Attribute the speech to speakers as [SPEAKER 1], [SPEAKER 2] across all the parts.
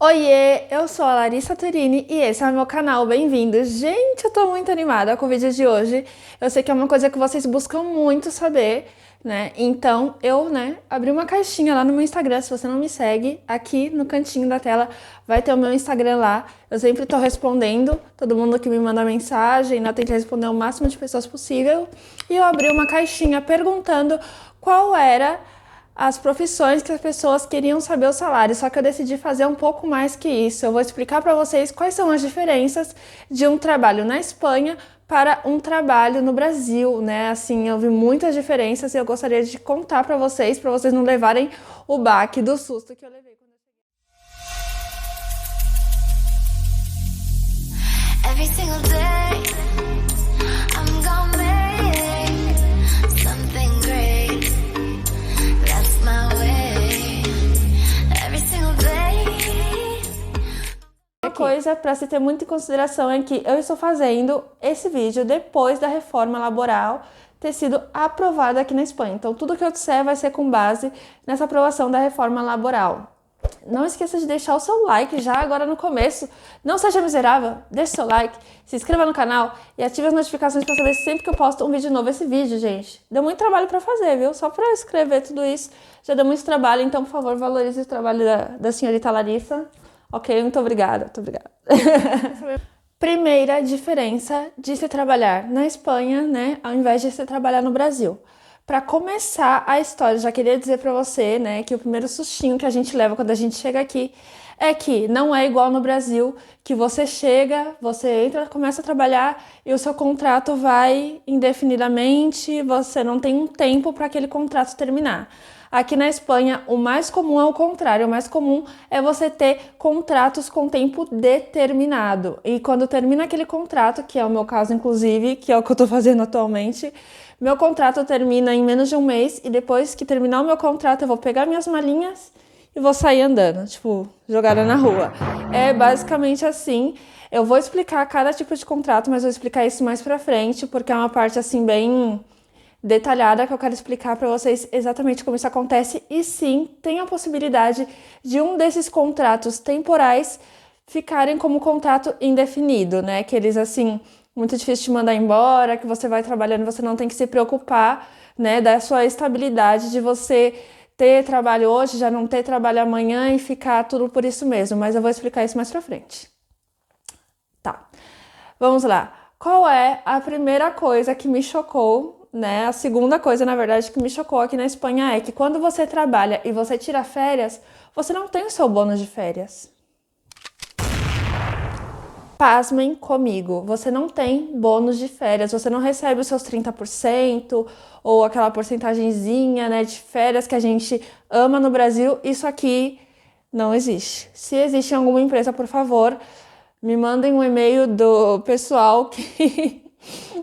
[SPEAKER 1] Oiê, eu sou a Larissa Turini e esse é o meu canal, bem-vindos! Gente, eu tô muito animada com o vídeo de hoje. Eu sei que é uma coisa que vocês buscam muito saber, né? Então eu, abri uma caixinha lá no meu Instagram. Se você não me segue, aqui no cantinho da tela vai ter o meu Instagram lá. Eu sempre tô respondendo todo mundo que me manda mensagem, eu tento responder o máximo de pessoas possível. E eu abri uma caixinha perguntando qual era as profissões que as pessoas queriam saber o salário, só que eu decidi fazer um pouco mais que isso. Eu vou explicar para vocês quais são as diferenças de um trabalho na Espanha para um trabalho no Brasil, né? Assim, eu vi muitas diferenças e eu gostaria de contar para vocês não levarem o baque do susto que eu levei quando eu cheguei. Every single day, I'm gonna make something great. That's my way. Every single day. Uma coisa para se ter muito em consideração é que eu estou fazendo esse vídeo depois da reforma laboral ter sido aprovada aqui na Espanha. Então tudo que eu disser vai ser com base nessa aprovação da reforma laboral. Não esqueça de deixar o seu like já agora no começo. Não seja miserável, deixe seu like, se inscreva no canal e ative as notificações para saber sempre que eu posto um vídeo novo. Esse vídeo, gente, deu muito trabalho para fazer, viu? Só para escrever tudo isso já deu muito trabalho, então, por favor, valorize o trabalho da senhorita Larissa. Ok, muito obrigada, muito obrigada. Primeira diferença de se trabalhar na Espanha, né, ao invés de se trabalhar no Brasil. Para começar a história, já queria dizer para você, né, que o primeiro sustinho que a gente leva quando a gente chega aqui é que não é igual no Brasil, que você chega, você entra, começa a trabalhar e o seu contrato vai indefinidamente, você não tem um tempo para aquele contrato terminar. Aqui na Espanha, o mais comum é o contrário. O mais comum é você ter contratos com tempo determinado. E quando termina aquele contrato, que é o meu caso, inclusive, que é o que eu tô fazendo atualmente, meu contrato termina em menos de um mês e depois que terminar o meu contrato, eu vou pegar minhas malinhas e vou sair andando, tipo, jogada na rua. É basicamente assim. Eu vou explicar cada tipo de contrato, mas vou explicar isso mais pra frente, porque é uma parte, assim, bem detalhada que eu quero explicar para vocês exatamente como isso acontece. E sim, tem a possibilidade de um desses contratos temporais ficarem como contrato indefinido, né? Que eles, assim, muito difícil de mandar embora, que você vai trabalhando, você não tem que se preocupar, né, da sua estabilidade, de você ter trabalho hoje, já não ter trabalho amanhã e ficar tudo por isso mesmo. Mas eu vou explicar isso mais pra frente. Tá, vamos lá. Qual é a primeira coisa que me chocou, né? A segunda coisa, na verdade, que me chocou aqui na Espanha é que quando você trabalha e você tira férias, você não tem o seu bônus de férias. Pasmem comigo, você não tem bônus de férias, você não recebe os seus 30% ou aquela porcentagenzinha, né, de férias que a gente ama no Brasil. Isso aqui não existe. Se existe em alguma empresa, por favor, me mandem um e-mail do pessoal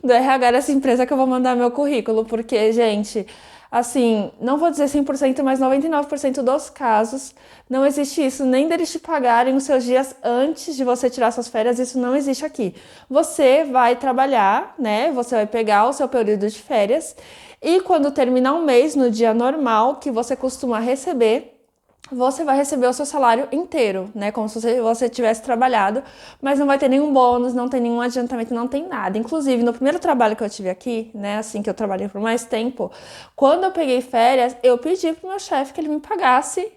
[SPEAKER 1] do RH dessa empresa que eu vou mandar meu currículo, porque, gente, assim, não vou dizer 100%, mas 99% dos casos não existe isso, nem deles te pagarem os seus dias antes de você tirar suas férias, isso não existe aqui. Você vai trabalhar, né, você vai pegar o seu período de férias e quando terminar um mês, no dia normal que você costuma receber, você vai receber o seu salário inteiro, né? Como se você tivesse trabalhado, mas não vai ter nenhum bônus, não tem nenhum adiantamento, não tem nada. Inclusive, no primeiro trabalho que eu tive aqui, né? Assim que eu trabalhei por mais tempo, quando eu peguei férias, eu pedi pro meu chefe que ele me pagasse,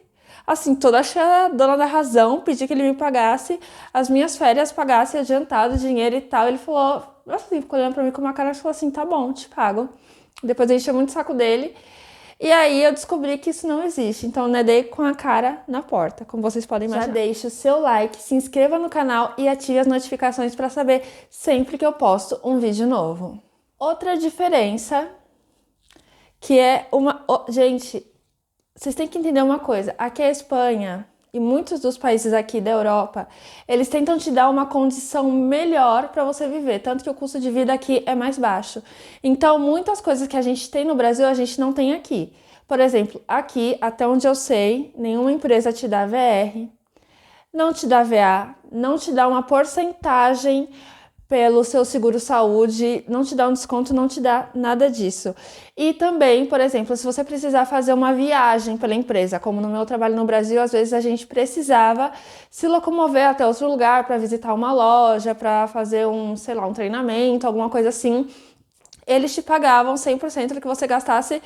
[SPEAKER 1] assim, toda a dona da razão, pedi que ele me pagasse as minhas férias, pagasse adiantado, dinheiro e tal. Ele falou, assim, ficou olhando pra mim com uma cara e falou assim, tá bom, te pago. Depois eu enchi muito o saco dele. E aí eu descobri que isso não existe, então nadei com a cara na porta, como vocês podem imaginar. Já deixe o seu like, se inscreva no canal e ative as notificações para saber sempre que eu posto um vídeo novo. Outra diferença que é uma... Gente, vocês têm que entender uma coisa, aqui é a Espanha e muitos dos países aqui da Europa, eles tentam te dar uma condição melhor para você viver, tanto que o custo de vida aqui é mais baixo. Então, muitas coisas que a gente tem no Brasil, a gente não tem aqui. Por exemplo, aqui, até onde eu sei, nenhuma empresa te dá VR, não te dá VA, não te dá uma porcentagem pelo seu seguro-saúde, não te dá um desconto, não te dá nada disso. E também, por exemplo, se você precisar fazer uma viagem pela empresa, como no meu trabalho no Brasil, às vezes a gente precisava se locomover até outro lugar para visitar uma loja, para fazer sei lá, um treinamento, alguma coisa assim, eles te pagavam 100% do que você gastasse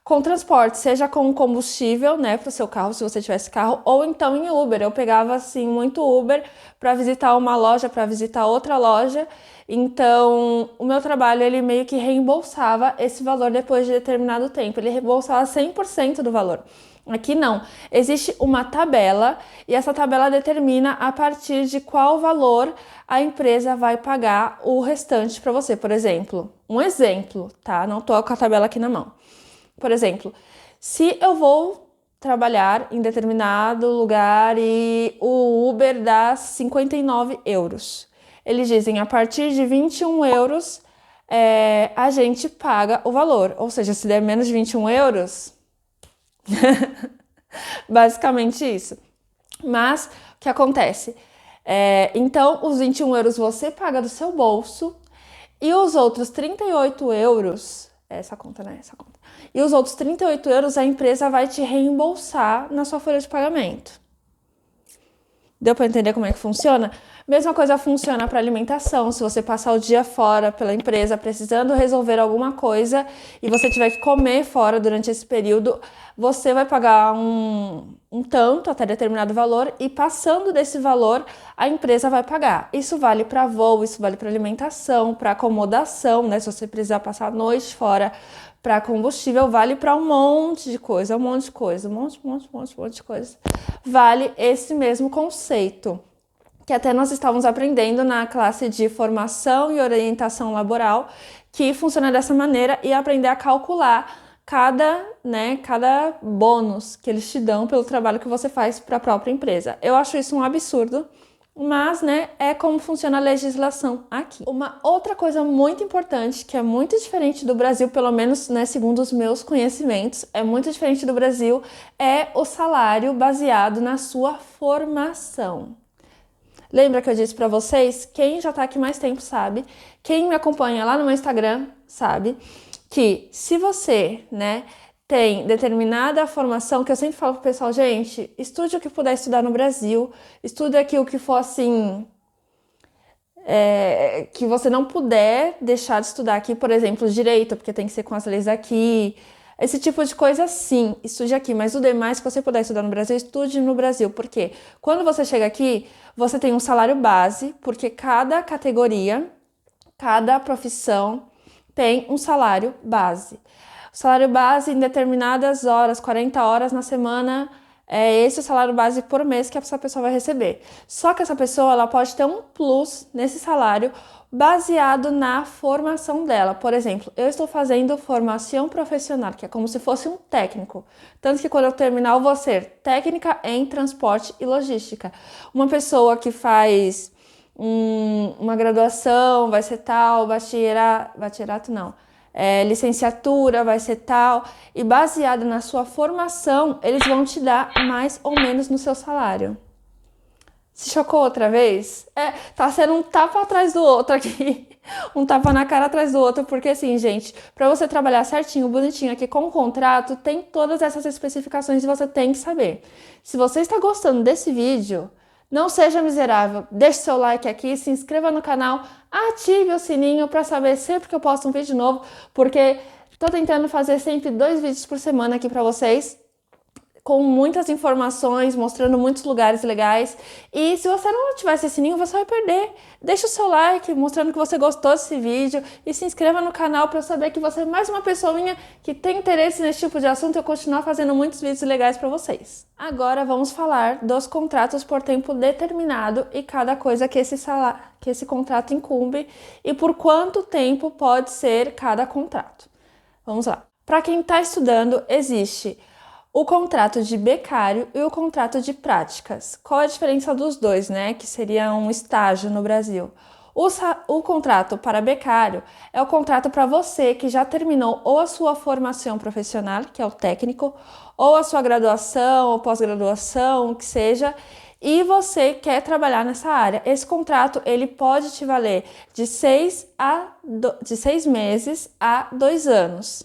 [SPEAKER 1] com transporte, seja com combustível, né, para o seu carro, se você tivesse carro, ou então em Uber. Eu pegava, assim, muito Uber para visitar uma loja, para visitar outra loja. Então, o meu trabalho, ele meio que reembolsava esse valor depois de determinado tempo. Ele reembolsava 100% do valor. Aqui não. Existe uma tabela e essa tabela determina a partir de qual valor a empresa vai pagar o restante para você. Por exemplo, um exemplo, tá? Não tô com a tabela aqui na mão. Por exemplo, se eu vou trabalhar em determinado lugar e o Uber dá 59 euros. Eles dizem, a partir de 21 euros, a gente paga o valor. Ou seja, se der menos de 21 euros, basicamente isso. Mas, o que acontece? Então, os 21 euros você paga do seu bolso e os outros 38 euros... Essa conta, né? Essa conta. E os outros 38 euros a empresa vai te reembolsar na sua folha de pagamento. Deu para entender como é que funciona? Mesma coisa funciona para alimentação. Se você passar o dia fora pela empresa precisando resolver alguma coisa e você tiver que comer fora durante esse período, você vai pagar um tanto até determinado valor e passando desse valor a empresa vai pagar. Isso vale para voo, isso vale para alimentação, para acomodação, né? Se você precisar passar a noite fora, para combustível, vale para um monte de coisa, um monte de coisa. Vale esse mesmo conceito, que até nós estávamos aprendendo na classe de formação e orientação laboral, que funciona dessa maneira e aprender a calcular cada bônus que eles te dão pelo trabalho que você faz para a própria empresa. Eu acho isso um absurdo. Mas, é como funciona a legislação aqui. Uma outra coisa muito importante, que é muito diferente do Brasil, pelo menos, segundo os meus conhecimentos, é muito diferente do Brasil, é o salário baseado na sua formação. Lembra que eu disse para vocês? Quem já tá aqui mais tempo sabe, quem me acompanha lá no meu Instagram sabe, que se você, tem determinada formação, que eu sempre falo pro pessoal, gente, estude o que puder estudar no Brasil, estude aqui o que for assim, que você não puder deixar de estudar aqui, por exemplo, direito, porque tem que ser com as leis aqui, esse tipo de coisa sim, estude aqui, mas o demais que você puder estudar no Brasil, estude no Brasil, porque quando você chega aqui, você tem um salário base, porque cada categoria, cada profissão tem um salário base. O salário base em determinadas horas, 40 horas na semana, é esse o salário base por mês que essa pessoa vai receber. Só que essa pessoa ela pode ter um plus nesse salário baseado na formação dela. Por exemplo, eu estou fazendo formação profissional, que é como se fosse um técnico. Tanto que quando eu terminar, eu vou ser técnica em transporte e logística. Uma pessoa que faz uma graduação vai ser tal, bachillerato não. Licenciatura vai ser tal, e baseado na sua formação, eles vão te dar mais ou menos no seu salário. Se chocou outra vez? Tá sendo um tapa atrás do outro aqui, um tapa na cara atrás do outro, porque assim, gente, para você trabalhar certinho, bonitinho aqui com o contrato, tem todas essas especificações e você tem que saber. Se você está gostando desse vídeo, não seja miserável, deixe seu like aqui, se inscreva no canal, ative o sininho para saber sempre que eu posto um vídeo novo, porque tô tentando fazer sempre 2 vídeos por semana aqui para vocês, com muitas informações, mostrando muitos lugares legais. E se você não ativar esse sininho, você vai perder. Deixa o seu like, mostrando que você gostou desse vídeo e se inscreva no canal para eu saber que você é mais uma pessoinha que tem interesse nesse tipo de assunto e eu continuar fazendo muitos vídeos legais para vocês. Agora vamos falar dos contratos por tempo determinado e cada coisa que esse contrato incumbe e por quanto tempo pode ser cada contrato. Vamos lá. Para quem está estudando, existe o contrato de becário e o contrato de práticas. Qual a diferença dos dois, Que seria um estágio no Brasil. O contrato para becário é o contrato para você que já terminou ou a sua formação profissional, que é o técnico, ou a sua graduação ou pós-graduação, que seja, e você quer trabalhar nessa área. Esse contrato, ele pode te valer de 6 meses a 2 anos.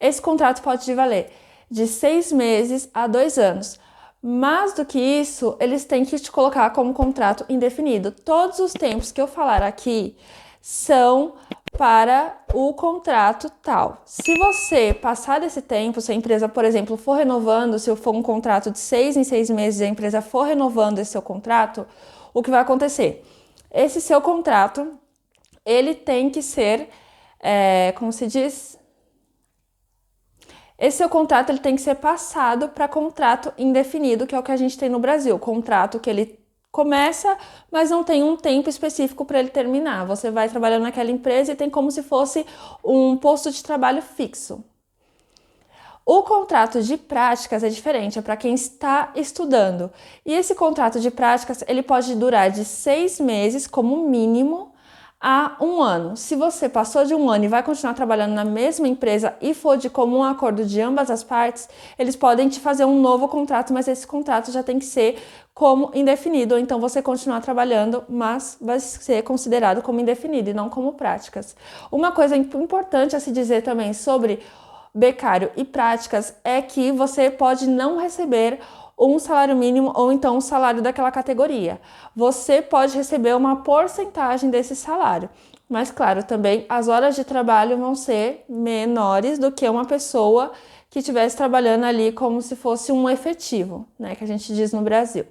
[SPEAKER 1] Esse contrato pode te valer de 6 meses a 2 anos. Mais do que isso, eles têm que te colocar como contrato indefinido. Todos os tempos que eu falar aqui são para o contrato tal. Se você passar desse tempo, se a empresa, por exemplo, for renovando, se for um contrato de 6 em 6 meses e a empresa for renovando esse seu contrato, o que vai acontecer? Esse seu contrato, ele tem que ser, como se diz? Esse seu contrato ele tem que ser passado para contrato indefinido, que é o que a gente tem no Brasil. Contrato que ele começa, mas não tem um tempo específico para ele terminar. Você vai trabalhando naquela empresa e tem como se fosse um posto de trabalho fixo. O contrato de práticas é diferente, é para quem está estudando. E esse contrato de práticas ele pode durar de 6 meses como mínimo a 1 ano. Se você passou de 1 ano e vai continuar trabalhando na mesma empresa e for de comum acordo de ambas as partes, eles podem te fazer um novo contrato, mas esse contrato já tem que ser como indefinido, ou então você continuar trabalhando, mas vai ser considerado como indefinido e não como práticas. Uma coisa importante a se dizer também sobre becário e práticas é que você pode não receber um salário mínimo ou então um salário daquela categoria. Você pode receber uma porcentagem desse salário, mas claro, também as horas de trabalho vão ser menores do que uma pessoa que estivesse trabalhando ali como se fosse um efetivo, né, que a gente diz no Brasil.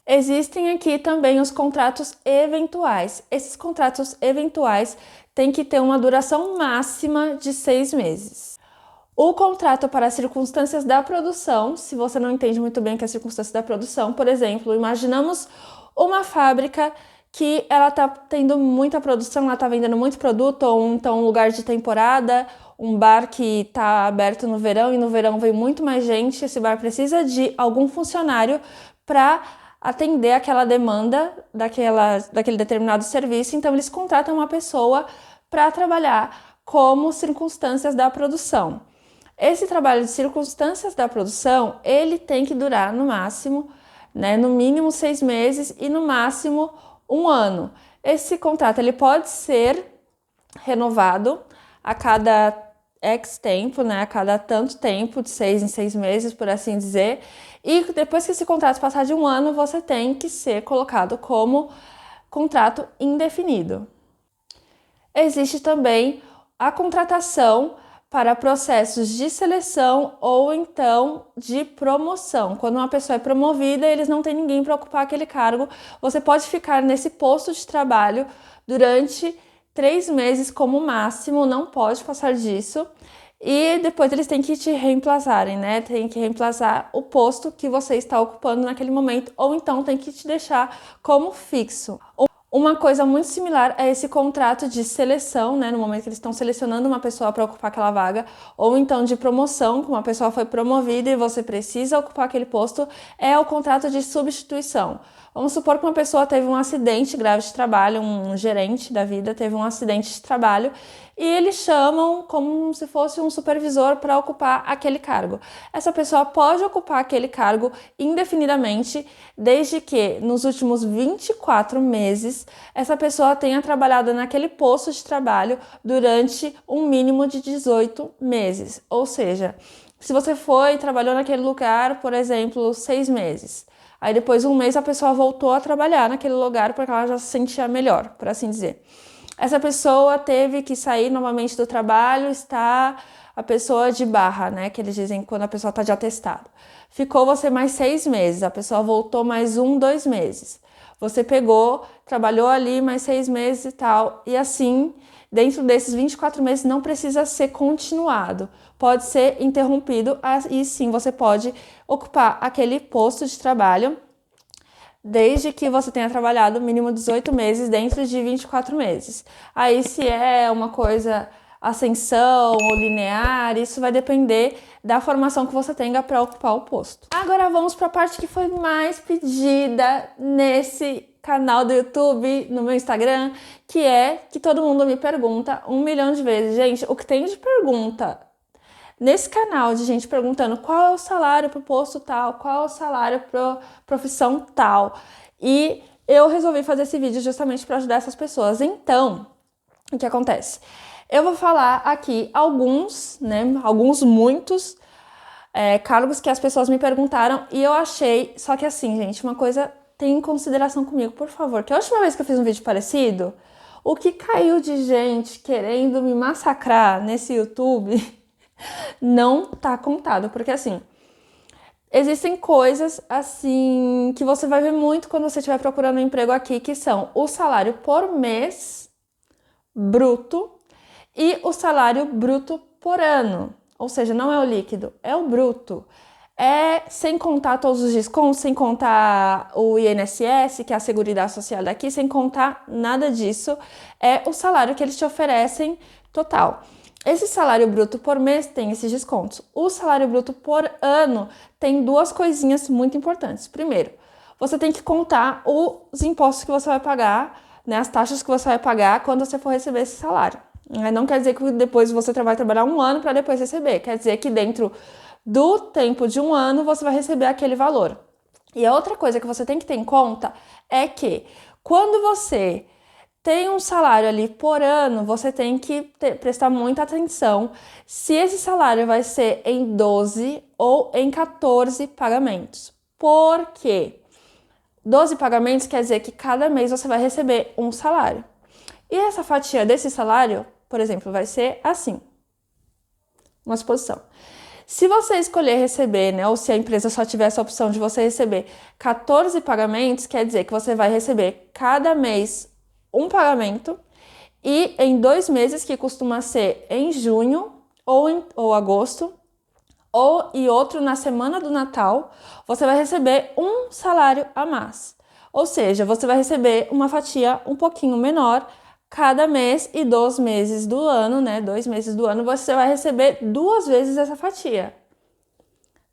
[SPEAKER 1] Existem aqui também os contratos eventuais. Esses contratos eventuais têm que ter uma duração máxima de 6 meses. O contrato para as circunstâncias da produção, se você não entende muito bem o que é a circunstância da produção, por exemplo, imaginamos uma fábrica que ela está tendo muita produção, ela está vendendo muito produto, ou então um lugar de temporada, um bar que está aberto no verão e no verão vem muito mais gente, esse bar precisa de algum funcionário para atender aquela demanda daquele determinado serviço, então eles contratam uma pessoa para trabalhar como circunstâncias da produção. Esse trabalho de circunstâncias da produção, ele tem que durar no máximo, né, no mínimo 6 meses e no máximo 1 ano. Esse contrato ele pode ser renovado a cada X tempo, né, a cada tanto tempo, de 6 em 6 meses, por assim dizer. E depois que esse contrato passar de 1 ano, você tem que ser colocado como contrato indefinido. Existe também a contratação para processos de seleção ou então de promoção. Quando uma pessoa é promovida, eles não têm ninguém para ocupar aquele cargo. Você pode ficar nesse posto de trabalho durante 3 meses como máximo, não pode passar disso. E depois eles têm que te reemplazarem, né? Tem que reemplazar o posto que você está ocupando naquele momento, ou então tem que te deixar como fixo. Uma coisa muito similar a esse contrato de seleção, né, no momento que eles estão selecionando uma pessoa para ocupar aquela vaga, ou então de promoção, que uma pessoa foi promovida e você precisa ocupar aquele posto, é o contrato de substituição. Vamos supor que uma pessoa teve um acidente grave de trabalho, um gerente da vida teve um acidente de trabalho e eles chamam como se fosse um supervisor para ocupar aquele cargo. Essa pessoa pode ocupar aquele cargo indefinidamente, desde que nos últimos 24 meses essa pessoa tenha trabalhado naquele posto de trabalho durante um mínimo de 18 meses. Ou seja, se você foi e trabalhou naquele lugar, por exemplo, 6 meses, aí depois de 1 mês a pessoa voltou a trabalhar naquele lugar porque ela já se sentia melhor, por assim dizer. Essa pessoa teve que sair novamente do trabalho, está a pessoa de barra, né? Que eles dizem quando a pessoa está de atestado. Ficou você mais 6 meses, a pessoa voltou mais 1, 2 meses. Você pegou, trabalhou ali mais 6 meses e tal, e assim, dentro desses 24 meses não precisa ser continuado. Pode ser interrompido e sim, você pode ocupar aquele posto de trabalho desde que você tenha trabalhado mínimo 18 meses dentro de 24 meses. Aí, se é uma coisa ascensão ou linear, isso vai depender da formação que você tenha para ocupar o posto. Agora vamos para a parte que foi mais pedida nesse canal do YouTube, no meu Instagram, que é que todo mundo me pergunta 1 milhão de vezes. Gente, o que tem de pergunta nesse canal de gente perguntando qual é o salário para o posto tal, qual é o salário para profissão tal. E eu resolvi fazer esse vídeo justamente para ajudar essas pessoas. Então, o que acontece? Eu vou falar aqui alguns, né, muitos cargos que as pessoas me perguntaram e eu achei, só que assim, gente, uma coisa tem em consideração comigo, por favor, que a última vez que eu fiz um vídeo parecido, o que caiu de gente querendo me massacrar nesse YouTube não tá contado, porque assim, existem coisas assim que você vai ver muito quando você estiver procurando um emprego aqui, que são o salário por mês bruto e o salário bruto por ano. Ou seja, não é o líquido, é o bruto. É sem contar todos os descontos, sem contar o INSS, que é a Seguridade Social daqui, sem contar nada disso. É o salário que eles te oferecem total. Esse salário bruto por mês tem esses descontos. O salário bruto por ano tem duas coisinhas muito importantes. Primeiro, você tem que contar os impostos que você vai pagar, né, as taxas que você vai pagar quando você for receber esse salário. Não quer dizer que depois você vai trabalhar um ano para depois receber. Quer dizer que dentro do tempo de um ano você vai receber aquele valor. E a outra coisa que você tem que ter em conta é que quando você tem um salário ali por ano, você tem que prestar muita atenção se esse salário vai ser em 12 ou em 14 pagamentos. Por quê? 12 pagamentos quer dizer que cada mês você vai receber um salário. E essa fatia desse salário, por exemplo, vai ser assim, uma suposição. Se você escolher receber, né, ou se a empresa só tiver essa opção de você receber 14 pagamentos, quer dizer que você vai receber cada mês um pagamento e em 2 meses, que costuma ser em junho ou agosto, e outro na semana do Natal, você vai receber um salário a mais. Ou seja, você vai receber uma fatia um pouquinho menor cada mês e 2 meses do ano, né? 2 meses do ano, você vai receber 2 vezes essa fatia.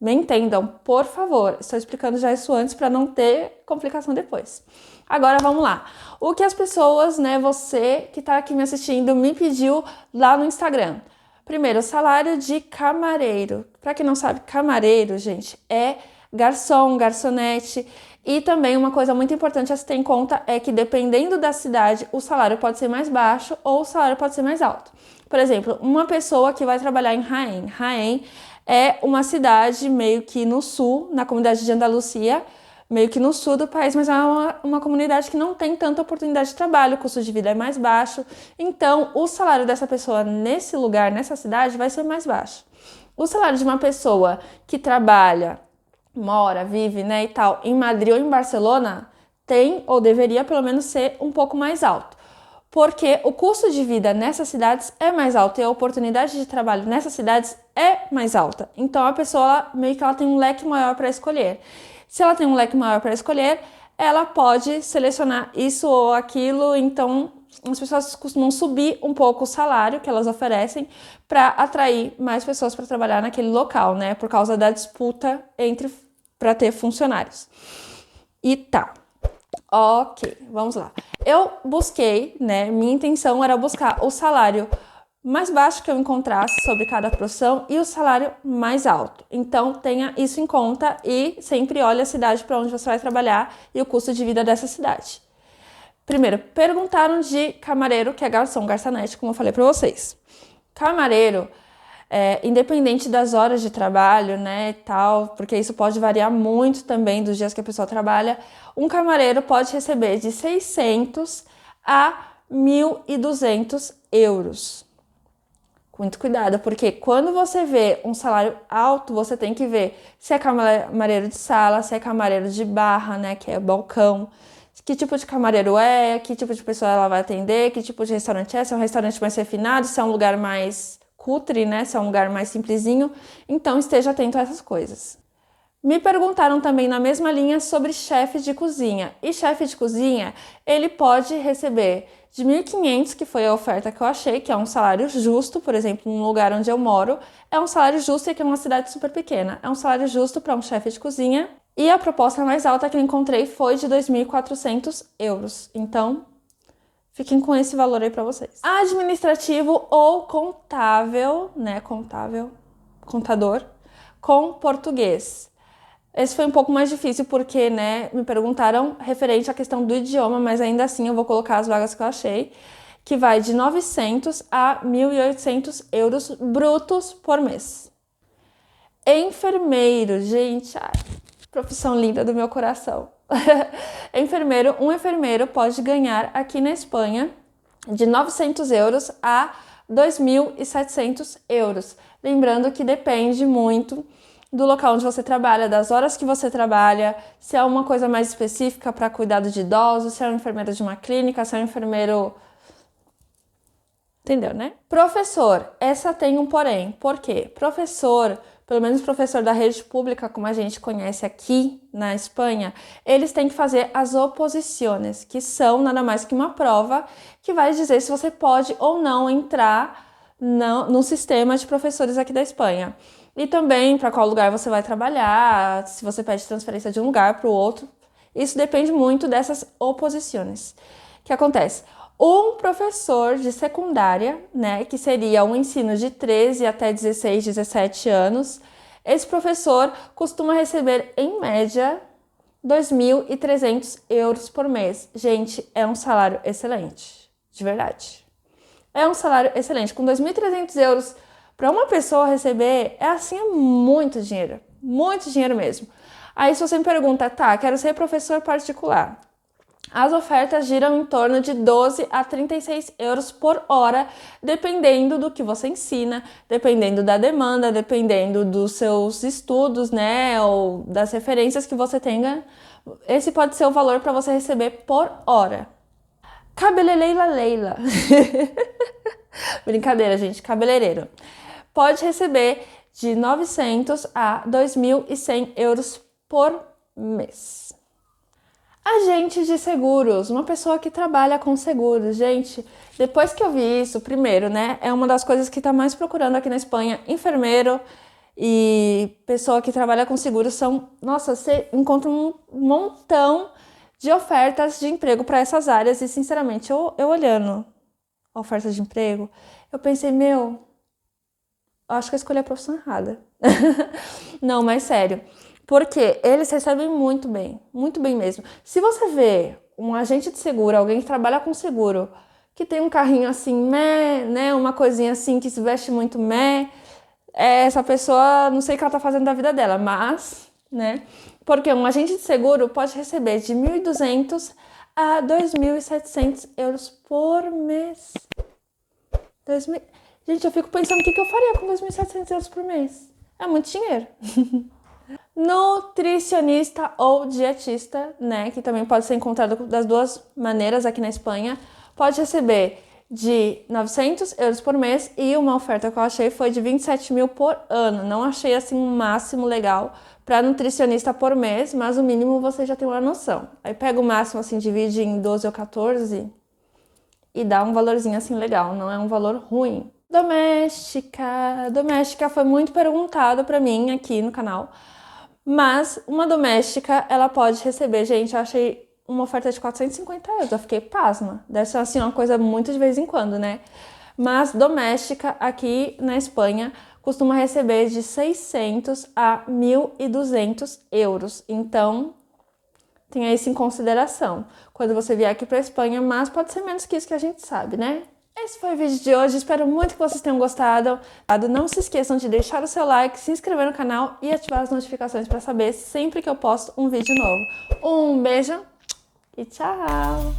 [SPEAKER 1] Me entendam, por favor. Estou explicando já isso antes para não ter complicação depois. Agora vamos lá. O que as pessoas, né, você que está aqui me assistindo, me pediu lá no Instagram. Primeiro, salário de camareiro. Para quem não sabe, camareiro, gente, é garçom, garçonete. E também uma coisa muito importante a se ter em conta é que dependendo da cidade, o salário pode ser mais baixo ou o salário pode ser mais alto. Por exemplo, uma pessoa que vai trabalhar em Jaén. Jaén é uma cidade meio que no sul, na comunidade de Andalucia, meio que no sul do país, mas é uma comunidade que não tem tanta oportunidade de trabalho, o custo de vida é mais baixo. Então, o salário dessa pessoa nesse lugar, nessa cidade, vai ser mais baixo. O salário de uma pessoa que trabalha, mora, vive, né, e tal, em Madrid ou em Barcelona, tem ou deveria pelo menos ser um pouco mais alto. Porque o custo de vida nessas cidades é mais alto e a oportunidade de trabalho nessas cidades é mais alta. Então a pessoa meio que ela tem um leque maior para escolher. Se ela tem um leque maior para escolher, ela pode selecionar isso ou aquilo. Então as pessoas costumam subir um pouco o salário que elas oferecem para atrair mais pessoas para trabalhar naquele local, né? Por causa da disputa para ter funcionários. E tá. Ok, vamos lá. Eu busquei, né? Minha intenção era buscar o salário mais baixo que eu encontrasse sobre cada profissão e o salário mais alto. Então, tenha isso em conta e sempre olhe a cidade para onde você vai trabalhar e o custo de vida dessa cidade. Primeiro, perguntaram de camareiro, que é garçom, garçonete, como eu falei para vocês. Camareiro, independente das horas de trabalho, né, tal, porque isso pode variar muito também dos dias que a pessoa trabalha, um camareiro pode receber de 600 a 1.200 euros. Muito cuidado, porque quando você vê um salário alto, você tem que ver se é camareiro de sala, se é camareiro de barra, né, que é balcão, que tipo de camareiro é, que tipo de pessoa ela vai atender, que tipo de restaurante é, se é um restaurante mais refinado, se é um lugar mais cutre, né, se é um lugar mais simplesinho. Então esteja atento a essas coisas. Me perguntaram também na mesma linha sobre chefe de cozinha. E chefe de cozinha, ele pode receber de 1.500, que foi a oferta que eu achei, que é um salário justo, por exemplo, num lugar onde eu moro, é um salário justo e aqui é uma cidade super pequena. É um salário justo para um chefe de cozinha. E a proposta mais alta que eu encontrei foi de 2.400 euros. Então, fiquem com esse valor aí para vocês. Administrativo ou contável, né? contador, com português. Esse foi um pouco mais difícil porque, né, me perguntaram referente à questão do idioma, mas ainda assim eu vou colocar as vagas que eu achei, que vai de 900 a 1.800 euros brutos por mês. Enfermeiro, gente, ai, profissão linda do meu coração. Um enfermeiro pode ganhar aqui na Espanha de 900 euros a 2.700 euros. Lembrando que depende muito do local onde você trabalha, das horas que você trabalha, se é uma coisa mais específica para cuidado de idosos, se é um enfermeiro de uma clínica, se é um enfermeiro... Entendeu, né? Professor, essa tem um porém. Por quê? Professor, pelo menos professor da rede pública, como a gente conhece aqui na Espanha, eles têm que fazer as oposiciones, que são nada mais que uma prova que vai dizer se você pode ou não entrar no sistema de professores aqui da Espanha. E também para qual lugar você vai trabalhar, se você pede transferência de um lugar para o outro. Isso depende muito dessas oposiciones. O que acontece? Um professor de secundária, né, que seria um ensino de 13 até 16, 17 anos, esse professor costuma receber, em média, 2.300 euros por mês. Gente, é um salário excelente, de verdade. É um salário excelente. Com 2.300 euros para uma pessoa receber, é assim, é muito dinheiro mesmo. Aí se você me pergunta, tá, quero ser professor particular. As ofertas giram em torno de 12 a 36 euros por hora, dependendo do que você ensina, dependendo da demanda, dependendo dos seus estudos, né, ou das referências que você tenha. Esse pode ser o valor para você receber por hora. Cabeleireira. Brincadeira, gente, cabeleireiro. Pode receber de 900 a 2.100 euros por mês. Agente de seguros, uma pessoa que trabalha com seguros. Gente, depois que eu vi isso, primeiro, né, é uma das coisas que tá mais procurando aqui na Espanha, enfermeiro e pessoa que trabalha com seguros são, nossa, você encontra um montão de ofertas de emprego para essas áreas e, sinceramente, eu olhando a oferta de emprego, eu pensei, meu, acho que eu escolhi a profissão errada. Não, mas sério. Porque eles recebem muito bem mesmo. Se você vê um agente de seguro, alguém que trabalha com seguro, que tem um carrinho assim, né, uma coisinha assim, que se veste muito, essa pessoa, não sei o que ela tá fazendo da vida dela, mas, né, porque um agente de seguro pode receber de 1.200 a 2.700 euros por mês. Gente, eu fico pensando o que eu faria com 2.700 euros por mês. É muito dinheiro. Nutricionista ou dietista, né, que também pode ser encontrado das duas maneiras aqui na Espanha, pode receber de 900 euros por mês e uma oferta que eu achei foi de 27 mil por ano. Não achei assim um máximo legal para nutricionista por mês, mas o mínimo você já tem uma noção. Aí pega o máximo assim, divide em 12 ou 14 e dá um valorzinho assim legal, não é um valor ruim. Doméstica foi muito perguntado para mim aqui no canal. Mas uma doméstica, ela pode receber, gente, eu achei uma oferta de 450 euros, eu fiquei pasma. Deve ser assim uma coisa muito de vez em quando, né? Mas doméstica aqui na Espanha costuma receber de 600 a 1.200 euros. Então, tenha isso em consideração quando você vier aqui para a Espanha, mas pode ser menos que isso que a gente sabe, né? Esse foi o vídeo de hoje, espero muito que vocês tenham gostado. Não se esqueçam de deixar o seu like, se inscrever no canal e ativar as notificações para saber sempre que eu posto um vídeo novo. Um beijo e tchau!